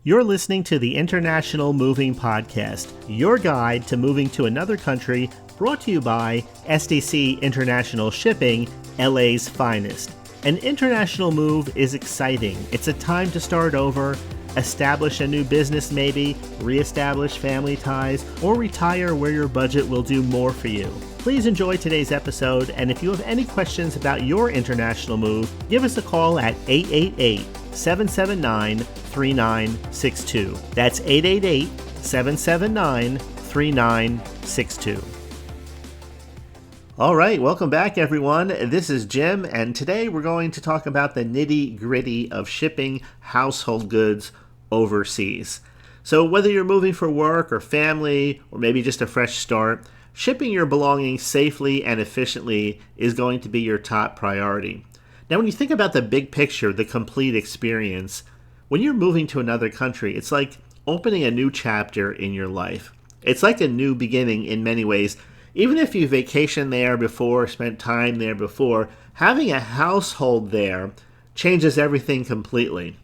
You're listening to the International Moving Podcast, your guide to moving to another country, brought to you by SDC International Shipping, LA's finest. An international move is exciting. It's a time to start over, establish a new business maybe, reestablish family ties, or retire where your budget will do more for you. Please enjoy today's episode, and if you have any questions about your international move, give us a call at 888-779-3962. That's 888-779-3962. All right, welcome back, everyone. This is Jim, and today we're going to talk about the nitty-gritty of shipping household goods overseas. So whether you're moving for work or family, or maybe just a fresh start, shipping your belongings safely and efficiently is going to be your top priority. Now, when you think about the big picture, the complete experience, when you're moving to another country, it's like opening a new chapter in your life. It's like a new beginning in many ways. Even if you vacationed there before, spent time there before, having a household there changes everything completely.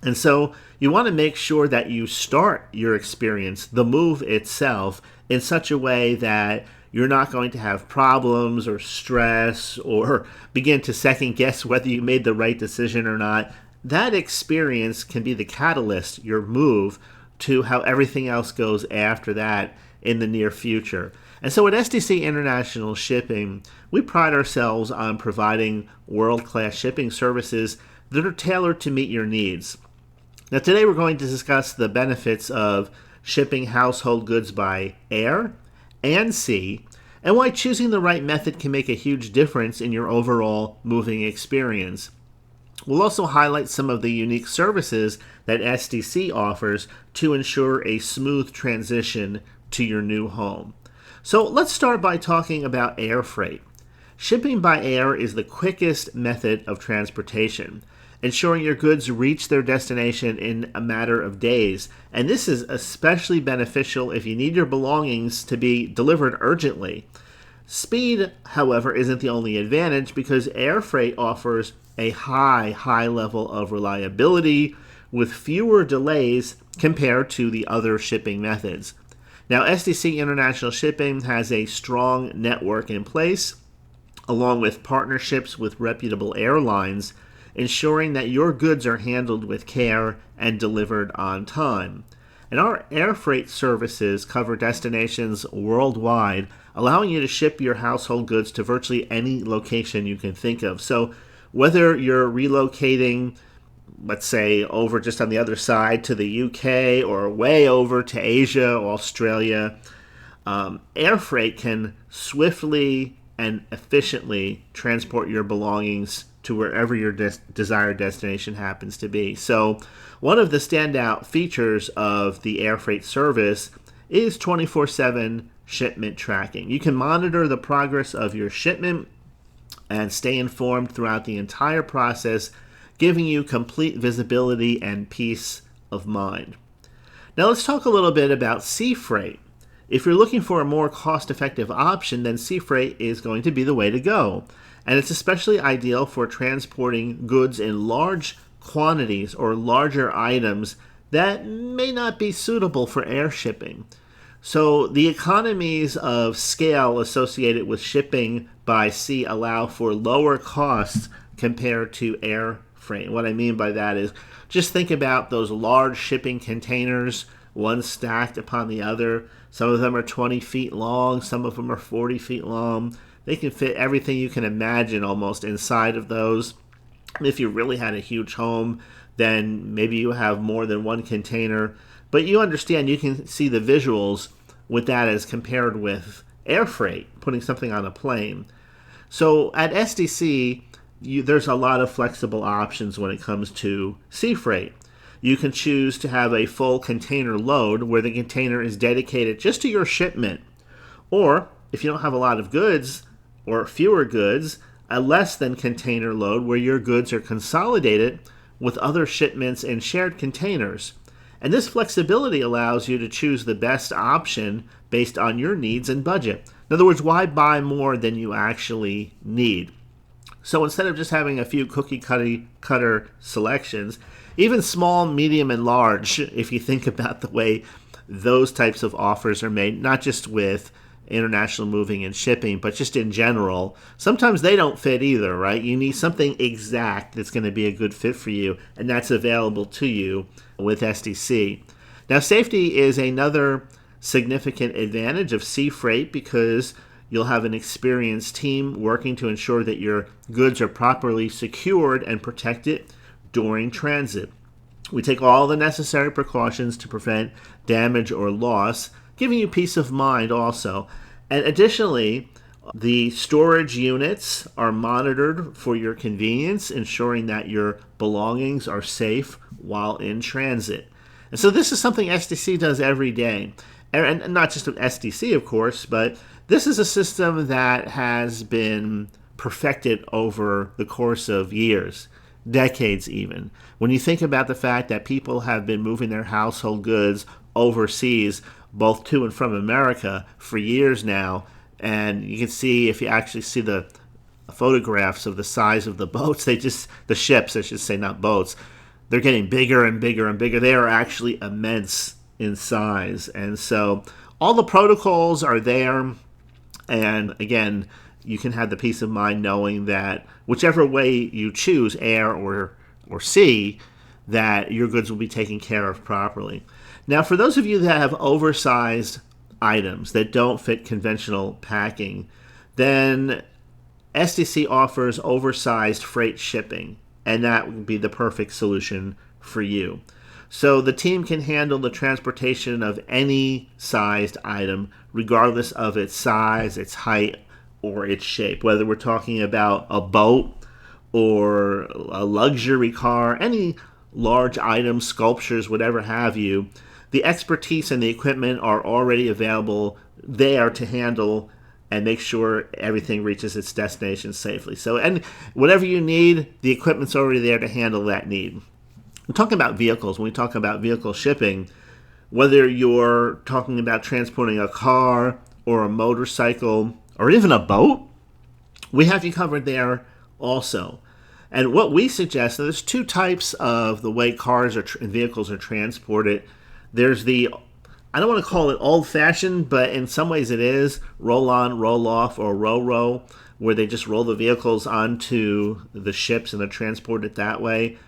And so you want to make sure that you start your experience, the move itself, in such a way that you're not going to have problems or stress or begin to second guess whether you made the right decision or not. That experience can be the catalyst, your move, to how everything else goes after that in the near future. And so at SDC International Shipping, we pride ourselves on providing world-class shipping services that are tailored to meet your needs. Now today we're going to discuss the benefits of shipping household goods by air and sea, and why choosing the right method can make a huge difference in your overall moving experience. We'll also highlight some of the unique services that SDC offers to ensure a smooth transition to your new home. So let's start by talking about air freight. Shipping by air is the quickest method of transportation, ensuring your goods reach their destination in a matter of days. And this is especially beneficial if you need your belongings to be delivered urgently. Speed, however, isn't the only advantage, because air freight offers a high level of reliability with fewer delays compared to the other shipping methods. Now, SDC International Shipping has a strong network in place, along with partnerships with reputable airlines, ensuring that your goods are handled with care and delivered on time. And our air freight services cover destinations worldwide, allowing you to ship your household goods to virtually any location you can think of. So whether you're relocating, let's say, over just on the other side to the UK, or way over to Asia or Australia, air freight can swiftly and efficiently transport your belongings to wherever your desired destination happens to be. So one of the standout features of the air freight service is 24/7 shipment tracking. You can monitor the progress of your shipment and stay informed throughout the entire process, giving you complete visibility and peace of mind. Now let's talk a little bit about sea freight. If you're looking for a more cost-effective option, then sea freight is going to be the way to go. And it's especially ideal for transporting goods in large quantities or larger items that may not be suitable for air shipping. So the economies of scale associated with shipping by sea allow for lower costs compared to air freight. What I mean by that is, just think about those large shipping containers, one stacked upon the other. Some of them are 20 feet long, some of them are 40 feet long. They can fit everything you can imagine almost inside of those. If you really had a huge home, then maybe you have more than one container. But you understand, you can see the visuals with that as compared with air freight, putting something on a plane. So at SDC, there's a lot of flexible options when it comes to sea freight. You can choose to have a full container load where the container is dedicated just to your shipment. Or if you don't have a lot of goods or fewer goods, a less than container load where your goods are consolidated with other shipments in shared containers. And this flexibility allows you to choose the best option based on your needs and budget. In other words, why buy more than you actually need? So instead of just having a few cookie cutter selections, even small, medium, and large, if you think about the way those types of offers are made, not just with international moving and shipping, but just in general, sometimes they don't fit either, right? You need something exact that's going to be a good fit for you, and that's available to you with SDC. Now, safety is another significant advantage of sea freight because you'll have an experienced team working to ensure that your goods are properly secured and protected during transit. We take all the necessary precautions to prevent damage or loss, giving you peace of mind also. And additionally, the storage units are monitored for your convenience, ensuring that your belongings are safe while in transit. And so this is something SDC does every day. And not just with SDC, of course, but this is a system that has been perfected over the course of years, decades even. When you think about the fact that people have been moving their household goods overseas, both to and from America, for years now, and you can see, if you actually see the photographs of the size of the boats, the ships, I should say, not boats, they're getting bigger and bigger and bigger. They are actually immense in size. And so all the protocols are there. And again, you can have the peace of mind knowing that whichever way you choose, air or sea, that your goods will be taken care of properly. Now, for those of you that have oversized items that don't fit conventional packing, then SDC offers oversized freight shipping, and that would be the perfect solution for you. So the team can handle the transportation of any sized item, regardless of its size, its height, or its shape. Whether we're talking about a boat or a luxury car, any large items, sculptures, whatever have you, the expertise and the equipment are already available there to handle and make sure everything reaches its destination safely. So, and whatever you need, the equipment's already there to handle that need. I'm talking about vehicles. When we talk about vehicle shipping, whether you're talking about transporting a car or a motorcycle or even a boat, we have you covered there also. And what we suggest, there's two types of the way cars and vehicles are transported. There's the, I don't want to call it old-fashioned, but in some ways it is, roll-on, roll-off, or row-row, where they just roll the vehicles onto the ships and they're transported that way.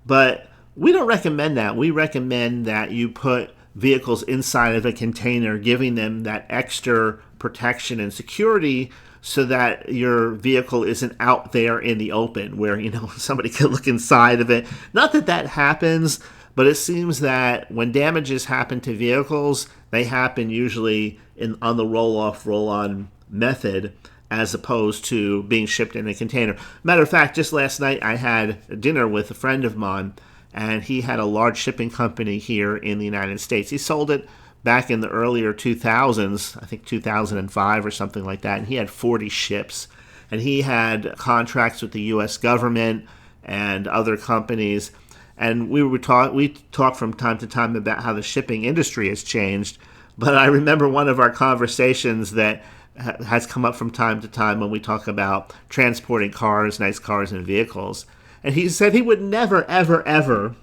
But we don't recommend that. We recommend that you put vehicles inside of a container, giving them that extra protection and security so that your vehicle isn't out there in the open where, somebody could look inside of it. Not that that happens, but it seems that when damages happen to vehicles, they happen usually on the roll-off, roll-on method as opposed to being shipped in a container. Matter of fact, just last night I had dinner with a friend of mine, and he had a large shipping company here in the United States. He sold it back in the earlier 2000s, I think 2005 or something like that, and he had 40 ships. And he had contracts with the U.S. government and other companies. And we talk from time to time about how the shipping industry has changed. But I remember one of our conversations that has come up from time to time when we talk about transporting cars, nice cars, and vehicles. And he said he would never, ever, ever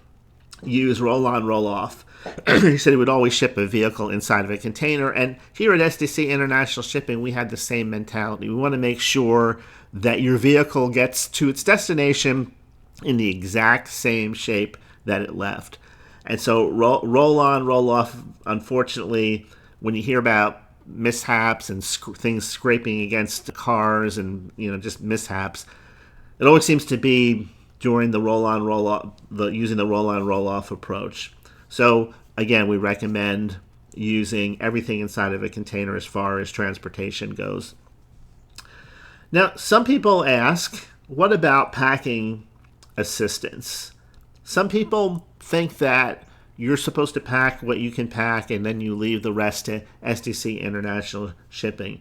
use roll-on, roll-off. He said he would always ship a vehicle inside of a container. And here at SDC International Shipping, we had the same mentality. We want to make sure that your vehicle gets to its destination in the exact same shape that it left. And so roll-on, roll-off, unfortunately, when you hear about mishaps and things scraping against cars and, just mishaps, it always seems to be during the roll-on, roll-off, using the roll-on, roll-off approach. So, again, we recommend using everything inside of a container as far as transportation goes. Now, some people ask, what about packing assistance? Some people think that you're supposed to pack what you can pack and then you leave the rest to SDC International Shipping.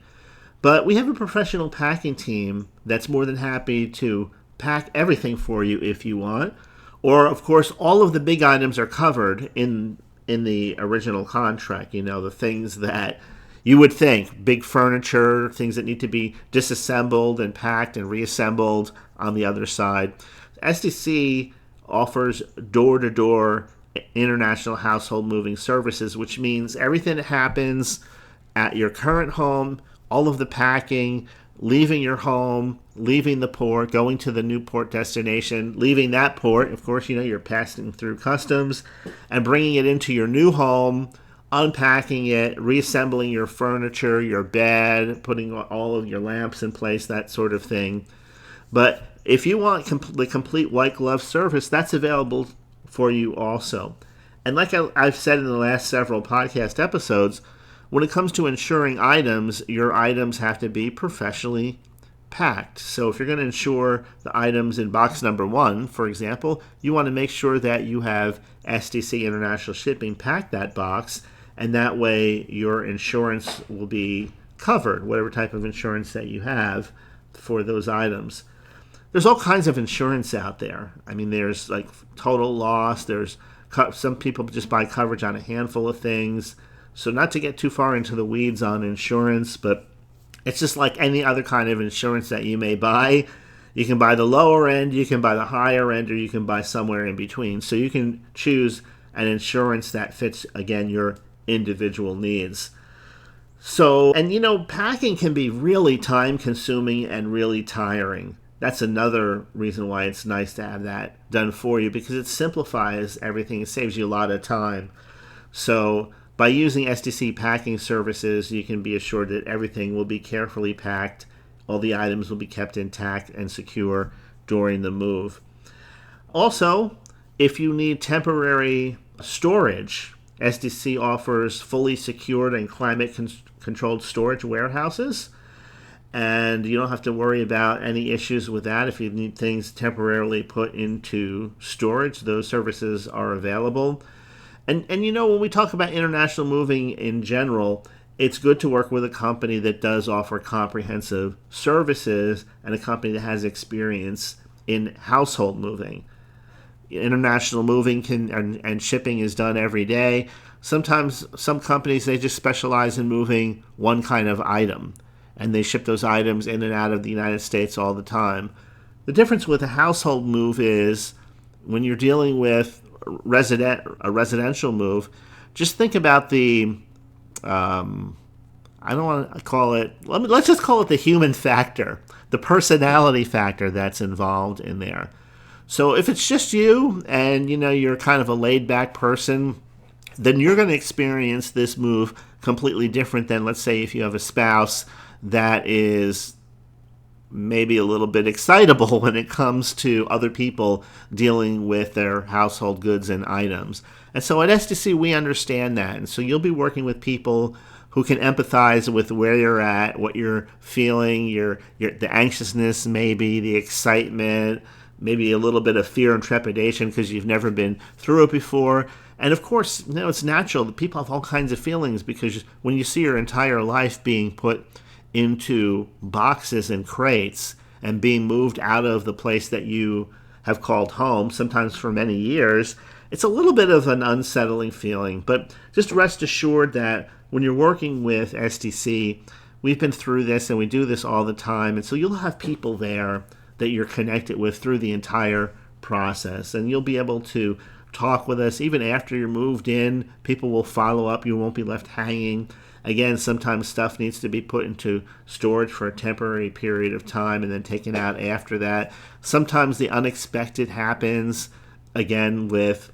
But we have a professional packing team that's more than happy to pack everything for you if you want. Or, of course, all of the big items are covered in the original contract. The things that you would think, big furniture, things that need to be disassembled and packed and reassembled on the other side. SDC offers door-to-door international household moving services, which means everything that happens at your current home, all of the packing, leaving your home, leaving the port, going to the new port destination, leaving that port, of course, you're passing through customs, and bringing it into your new home, unpacking it, reassembling your furniture, your bed, putting all of your lamps in place, that sort of thing. But if you want the complete white glove service, that's available for you also. And like I've said in the last several podcast episodes, when it comes to insuring items, your items have to be professionally packed. So if you're going to insure the items in box number 1, for example, you want to make sure that you have SDC International Shipping pack that box, and that way your insurance will be covered, whatever type of insurance that you have for those items. There's all kinds of insurance out there. I mean, there's like total loss. There's some people just buy coverage on a handful of things. So not to get too far into the weeds on insurance, but it's just like any other kind of insurance that you may buy. You can buy the lower end, you can buy the higher end, or you can buy somewhere in between. So you can choose an insurance that fits, again, your individual needs. So, and packing can be really time consuming and really tiring. That's another reason why it's nice to have that done for you, because it simplifies everything. It saves you a lot of time. So by using SDC packing services, you can be assured that everything will be carefully packed. All the items will be kept intact and secure during the move. Also, if you need temporary storage, SDC offers fully secured and climate-controlled storage warehouses. And you don't have to worry about any issues with that. If you need things temporarily put into storage, those services are available. And when we talk about international moving in general, it's good to work with a company that does offer comprehensive services and a company that has experience in household moving. International moving and shipping is done every day. Sometimes some companies, they just specialize in moving one kind of item, and they ship those items in and out of the United States all the time. The difference with a household move is when you're dealing with a residential move, just think about the I don't want to call it, let's just call it the human factor, the personality factor that's involved in there. So if it's just you and you're kind of a laid back person, then you're going to experience this move completely different than, let's say, if you have a spouse that is maybe a little bit excitable when it comes to other people dealing with their household goods and items. And so at SDC, we understand that. And so you'll be working with people who can empathize with where you're at, what you're feeling, the anxiousness, maybe the excitement, maybe a little bit of fear and trepidation because you've never been through it before. And of course, it's natural that people have all kinds of feelings, because when you see your entire life being put into boxes and crates and being moved out of the place that you have called home, sometimes for many years, it's a little bit of an unsettling feeling. But just rest assured that when you're working with SDC, we've been through this and we do this all the time. And so you'll have people there that you're connected with through the entire process. And you'll be able to talk with us even after you're moved in. People will follow up. You won't be left hanging. Again, sometimes stuff needs to be put into storage for a temporary period of time and then taken out after that. Sometimes the unexpected happens, again, with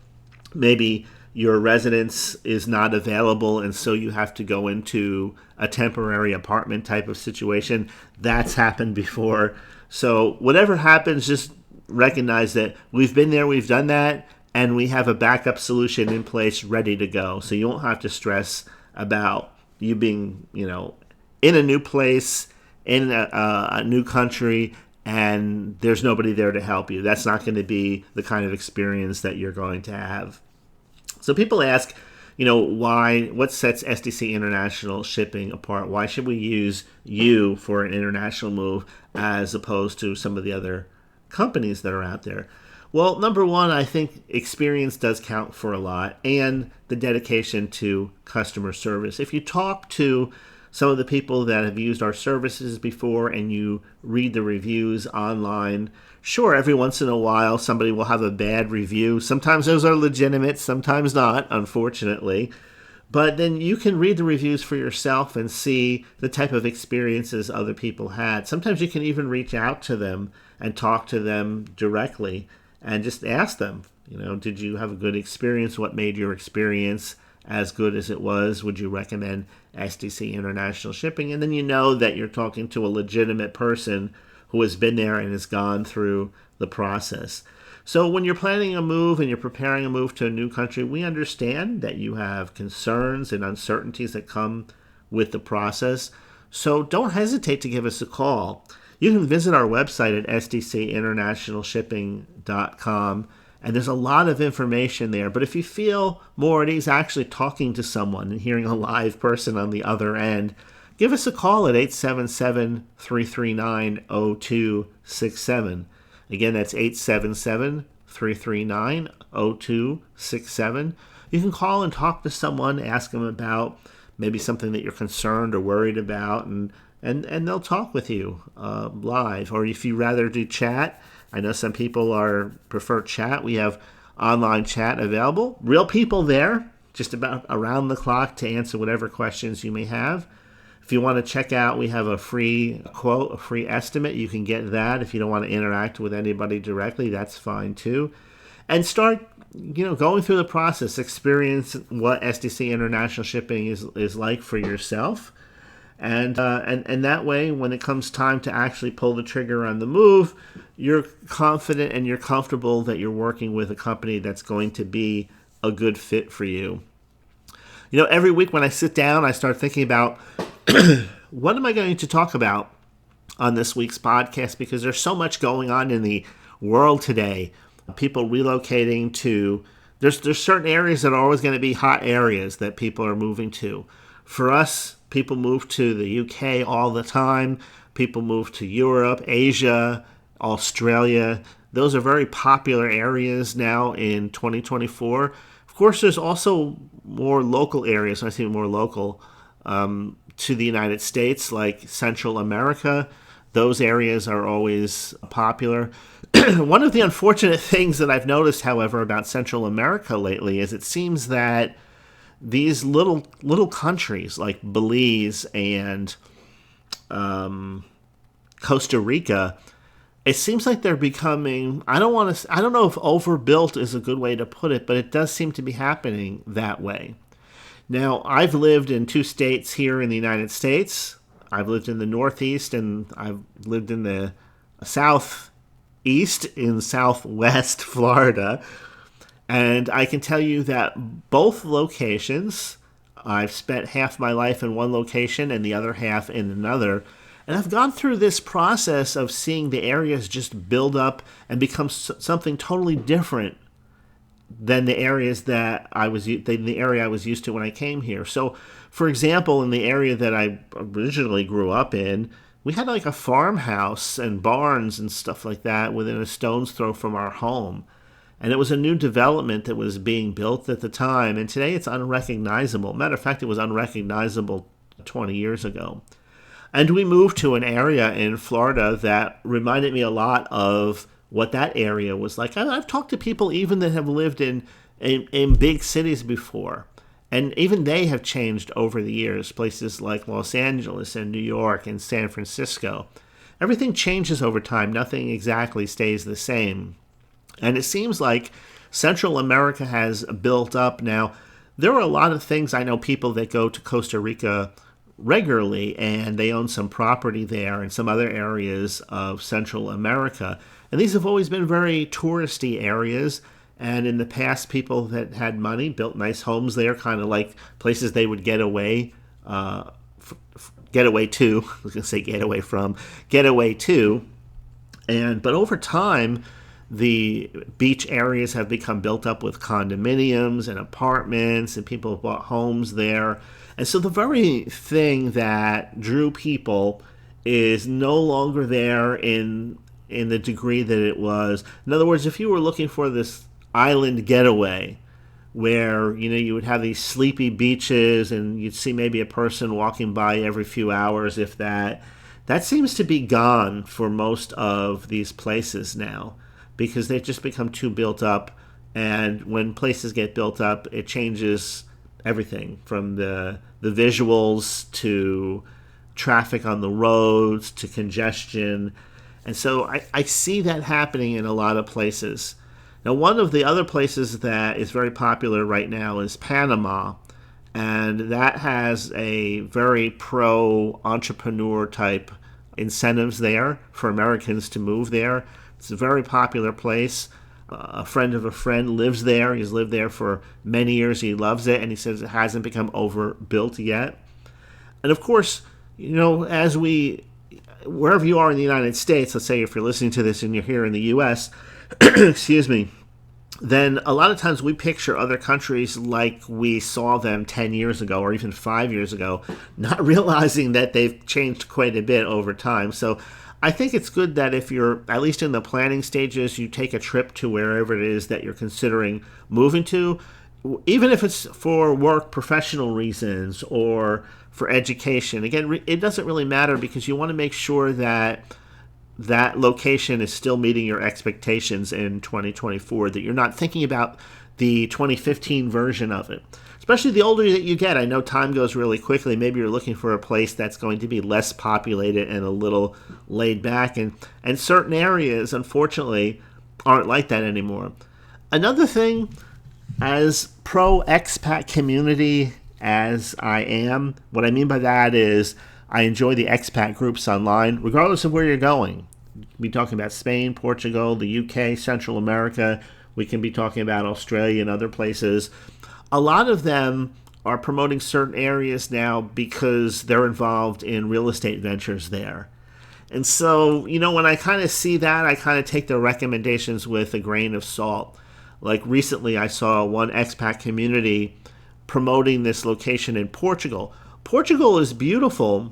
maybe your residence is not available and so you have to go into a temporary apartment type of situation. That's happened before. So whatever happens, just recognize that we've been there, we've done that, and we have a backup solution in place ready to go. So you won't have to stress about you being, in a new place, in a new country, and there's nobody there to help you. That's not going to be the kind of experience that you're going to have. So people ask, what sets SDC International Shipping apart? Why should we use you for an international move as opposed to some of the other companies that are out there? Well, number one, I think experience does count for a lot, and the dedication to customer service. If you talk to some of the people that have used our services before and you read the reviews online, Sure, every once in a while somebody will have a bad review. Sometimes those are legitimate, sometimes not, unfortunately. But then you can read the reviews for yourself and see the type of experiences other people had. Sometimes you can even reach out to them and talk to them directly and just ask them, did you have a good experience? What made your experience as good as it was? Would you recommend SDC International Shipping? And then you know that you're talking to a legitimate person who has been there and has gone through the process. So when you're planning a move and you're preparing a move to a new country, we understand that you have concerns and uncertainties that come with the process. So don't hesitate to give us a call. You can visit our website at sdcinternationalshipping.com, and there's a lot of information there. But if you feel more at ease actually talking to someone and hearing a live person on the other end, give us a call at 877-339-0267. Again, that's 877-339-0267. You can call and talk to someone, ask them about maybe something that you're concerned or worried about, and they'll talk with you live. Or if you rather do chat, I know some people prefer chat. We have online chat available. Real people there, just about around the clock to answer whatever questions you may have. If you want to check out, we have a free quote, a free estimate. You can get that. If you don't want to interact with anybody directly, that's fine too. And start, going through the process. Experience what SDC International Shipping is like for yourself. And that way, when it comes time to actually pull the trigger on the move, you're confident and you're comfortable that you're working with a company that's going to be a good fit for you. Every week when I sit down, I start thinking about what am I going to talk about on this week's podcast, because there's so much going on in the world today. People relocating to, there's certain areas that are always going to be hot areas that people are moving to. For us, people move to the UK all the time. People move to Europe, Asia, Australia. Those are very popular areas now in 2024. Of course, there's also more local areas. I say more local to the United States, like Central America. Those areas are always popular. One of the unfortunate things that I've noticed, however, about Central America lately is it seems that these little countries like Belize and Costa Rica, it seems like they're becoming, I don't know if overbuilt is a good way to put it, but it does seem to be happening that way. Now, I've lived in 2 states here in the United States. I've lived in the Northeast and I've lived in the Southeast in Southwest Florida. And I can tell you that both locations, I've spent half my life in one location and the other half in another. And I've gone through this process of seeing the areas just build up and become something totally different than the areas the area I was used to when I came here. So, for example, in the area that I originally grew up in, we had like a farmhouse and barns and stuff like that within a stone's throw from our home. And it was a new development that was being built at the time. And today it's unrecognizable. Matter of fact, it was unrecognizable 20 years ago. And we moved to an area in Florida that reminded me a lot of what that area was like. I've talked to people even that have lived in big cities before. And even they have changed over the years. Places like Los Angeles and New York and San Francisco. Everything changes over time. Nothing exactly stays the same. And it seems like Central America has built up now. There are a lot of things. I know people that go to Costa Rica regularly, and they own some property there and some other areas of Central America. And these have always been very touristy areas. And in the past, people that had money built nice homes there, kind of like places they would get away to. I was going to say get away from, get away to. But over time, the beach areas have become built up with condominiums and apartments, and people have bought homes there. And so the very thing that drew people is no longer there in the degree that it was. In other words, if you were looking for this island getaway where, you would have these sleepy beaches and you'd see maybe a person walking by every few hours, if that, That seems to be gone for most of these places now because they've just become too built up. And when places get built up, it changes everything from the visuals to traffic on the roads to congestion. And so I see that happening in a lot of places. Now, one of the other places that is very popular right now is Panama. And that has a very pro entrepreneur type incentives there for Americans to move there. It's a very popular place. A friend of a friend lives there. He's lived there for many years. He loves it, and he says it hasn't become overbuilt yet. And of course, wherever you are in the United States, let's say if you're listening to this and you're here in the U.S., excuse me, then a lot of times we picture other countries like we saw them 10 years ago or even 5 years ago, not realizing that they've changed quite a bit over time. So I think it's good that if you're at least in the planning stages, you take a trip to wherever it is that you're considering moving to, even if it's for work, professional reasons, or for education. Again, it doesn't really matter because you want to make sure that that location is still meeting your expectations in 2024, that you're not thinking about the 2015 version of it. Especially the older that you get. I know time goes really quickly. Maybe you're looking for a place that's going to be less populated and a little laid back. And certain areas, unfortunately, aren't like that anymore. Another thing, as pro-expat community as I am, what I mean by that is I enjoy the expat groups online, regardless of where you're going. We can be talking about Spain, Portugal, the UK, Central America. We can be talking about Australia and other places. A lot of them are promoting certain areas now because they're involved in real estate ventures there. And so, when I kind of see that, I kind of take their recommendations with a grain of salt. Like recently, I saw one expat community promoting this location in Portugal. Portugal is beautiful,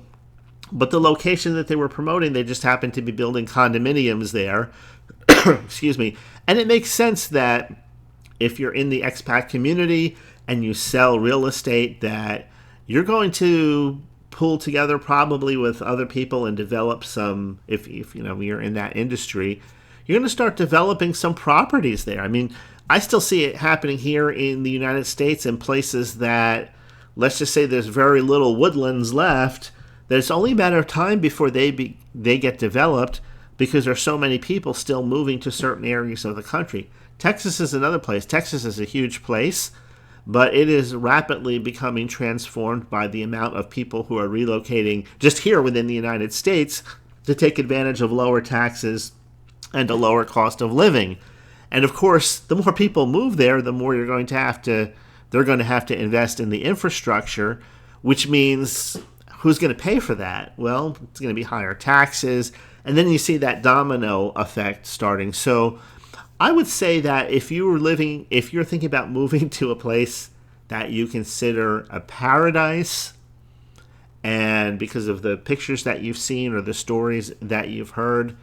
but the location that they were promoting, they just happened to be building condominiums there. Excuse me. And it makes sense that if you're in the expat community and you sell real estate, that you're going to pull together probably with other people and develop some, if you're in that industry, you're going to start developing some properties there. I mean, I still see it happening here in the United States in places that, let's just say there's very little woodlands left. There's only a matter of time before they get developed because there's so many people still moving to certain areas of the country. Texas is another place. Texas is a huge place, but it is rapidly becoming transformed by the amount of people who are relocating just here within the United States to take advantage of lower taxes and a lower cost of living. And of course, the more people move there, the more they're going to have to invest in the infrastructure, which means who's going to pay for that? Well, it's going to be higher taxes. And then you see that domino effect starting. So I would say that if you're thinking about moving to a place that you consider a paradise, and because of the pictures that you've seen or the stories that you've heard,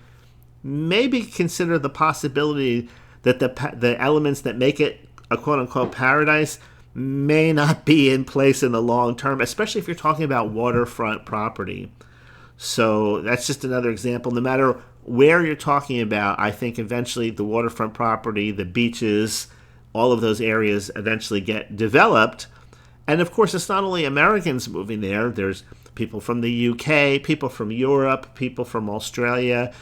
maybe consider the possibility that the elements that make it a quote-unquote paradise may not be in place in the long term, especially if you're talking about waterfront property. So that's just another example. No matter where you're talking about, I think eventually the waterfront property, the beaches, all of those areas eventually get developed. And of course, it's not only Americans moving there. There's people from the UK, people from Europe, people from Australia.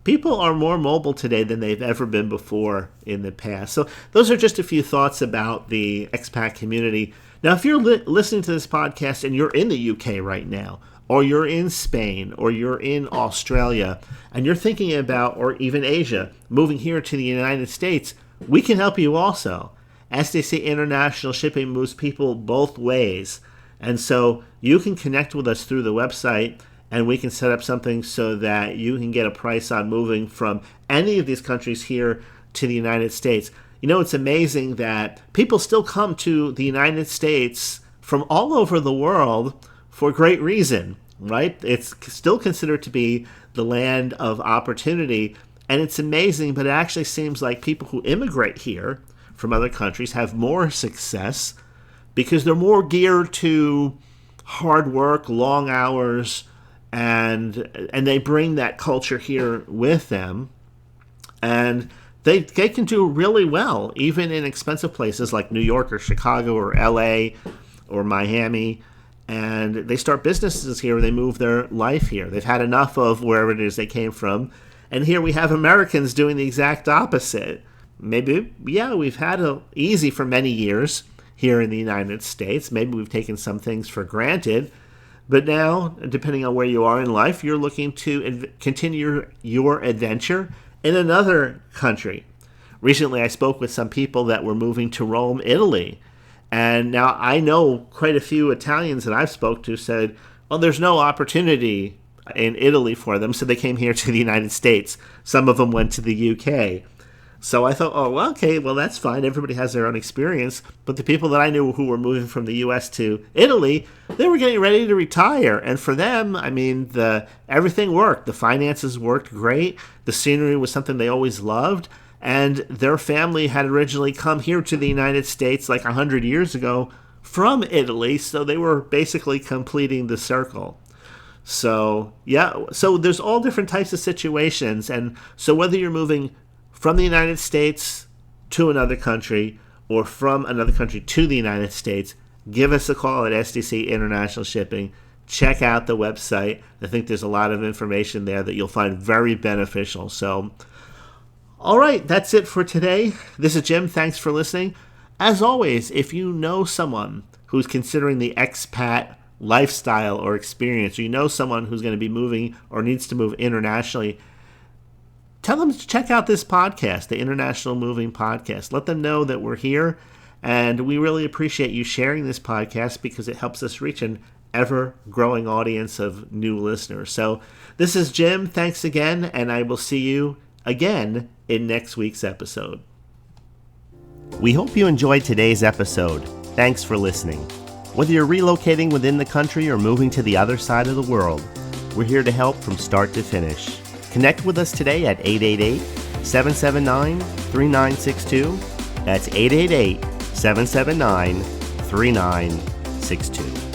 People are more mobile today than they've ever been before in the past. So those are just a few thoughts about the expat community. Now, if you're listening to this podcast and you're in the UK right now, or you're in Spain, or you're in Australia, and you're thinking about, or even Asia, moving here to the United States, we can help you also. SDC International Shipping moves people both ways. And so you can connect with us through the website, and we can set up something so that you can get a price on moving from any of these countries here to the United States. It's amazing that people still come to the United States from all over the world for great reason, right? It's still considered to be the land of opportunity, and it's amazing, but it actually seems like people who immigrate here from other countries have more success because they're more geared to hard work, long hours, and they bring that culture here with them, and they can do really well, even in expensive places like New York or Chicago or LA or Miami. And they start businesses here and they move their life here. They've had enough of wherever it is they came from. And here we have Americans doing the exact opposite. Maybe, yeah, we've had it easy for many years here in the United States. Maybe we've taken some things for granted. But now, depending on where you are in life, you're looking to continue your adventure in another country. Recently, I spoke with some people that were moving to Rome, Italy. And now I know quite a few Italians that I've spoke to said, well, there's no opportunity in Italy for them, so they came here to the United States. Some of them went to the UK. So I thought, oh, well, okay, well, that's fine. Everybody has their own experience. But the people that I knew who were moving from the U.S. to Italy, they were getting ready to retire. And for them, I mean, everything worked. The finances worked great. The scenery was something they always loved. And their family had originally come here to the United States like 100 years ago from Italy. So they were basically completing the circle. So, yeah, so there's all different types of situations. And so whether you're moving from the United States to another country or from another country to the United States, give us a call at SDC International Shipping. Check out the website. I think there's a lot of information there that you'll find very beneficial. So, all right, that's it for today. This is Jim. Thanks for listening. As always, if you know someone who's considering the expat lifestyle or experience, or you know someone who's going to be moving or needs to move internationally, tell them to check out this podcast, the International Moving Podcast. Let them know that we're here, and we really appreciate you sharing this podcast because it helps us reach an ever-growing audience of new listeners. So this is Jim. Thanks again, and I will see you again in next week's episode. We hope you enjoyed today's episode. Thanks for listening. Whether you're relocating within the country or moving to the other side of the world, we're here to help from start to finish. Connect with us today at 888-779-3962. That's 888-779-3962.